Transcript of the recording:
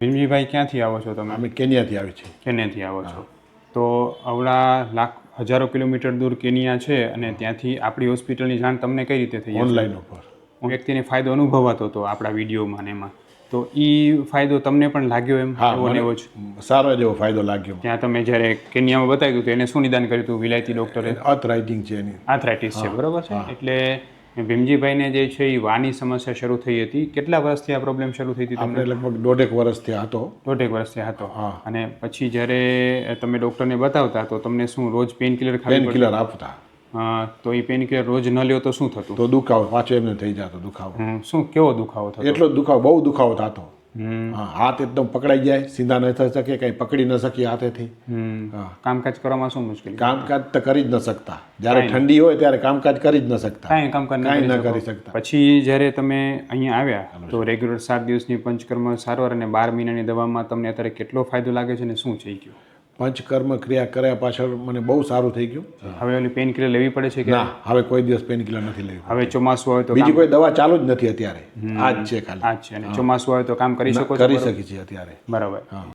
ભીમજીભાઈ ક્યાંથી આવો છો તમે? અમે કેન્યાથી આવી છીએ. કેન્યાથી આવો છો. તો અવળા હજારો કિલોમીટર દૂર કેન્યા છે અને ત્યાંથી આપણી હોસ્પિટલની જાણ તમને કઈ રીતે થઈ? ઓનલાઈન ઉપર વ્યક્તિને ફાયદો અનુભવાતો હતો આપણા વિડીયોમાં ને એમાં, તો એ ફાયદો તમને પણ લાગ્યો એમ? હા, એવો ને મને એવો જ સારો જેવો ફાયદો લાગ્યો. ત્યાં તમે જ્યારે કેન્યામાં બતાવ્યું તો એને શું નિદાન કર્યું હતું વિલાયતી ડૉક્ટરે? આર્થરાઇટિંગ છે એની. આર્થરાઇટિસ છે, બરોબર છે. એટલે ભીમજીભાઈને જે છે એ વાની સમસ્યા શરૂ થઈ હતી. કેટલા વર્ષથી આ પ્રોબ્લેમ શરૂ થઈ હતી તમને? આપણે લગભગ 1.5 વર્ષથી હતો. 1.5 વર્ષથી હતો. હા. અને પછી જ્યારે તમે ડૉક્ટરને બતાવતા તો તમને શું રોજ પેઇન કિલર પેઇન કિલર આપતા? તો એ પેઇન કિલર રોજ ન લ્યો તો શું થતું? તો દુખાવો પાછો એમને થઈ જતો દુખાવો. શું કેવો દુખાવો થતો? એટલો દુખાવો, બહુ દુખાવો થતો. હા, હાથ એકદમ પકડાઈ જાય, સીધા ન થઈ શકે, કંઈ પકડી ન શકીએ હાથેથી. કામકાજ કરવામાં શું મુશ્કેલી? કામકાજ તો કરી જ ન શકતા. જ્યારે ઠંડી હોય ત્યારે કામકાજ કરી જ ન શકતા. કાંઈ કામકાજ કાંઈ ન ન કરી કરી શકતા. પછી જ્યારે તમે અહીંયા આવ્યા તો રેગ્યુલર 7 દિવસની પંચકર્મ સારવાર અને 12 મહિનાની દવામાં તમને અત્યારે કેટલો ફાયદો લાગે છે અને શું થઈ ગયું? પંચકર્મ ક્રિયા કર્યા પાછળ મને બહુ સારું થઈ ગયું. હવે ઓલી પેઇન કિલર લેવી પડે છે કે ના, હવે કોઈ દિવસ પેઇન કિલર નથી લેવી. હવે ચોમાસું હોય તો બીજી કોઈ દવા ચાલુ જ નથી અત્યારે. આ જ છે ખાલી. આ જ છે. અને ચોમાસું હોય તો કામ કરી શકો છો? કરી શકીએ છીએ અત્યારે. બરાબર.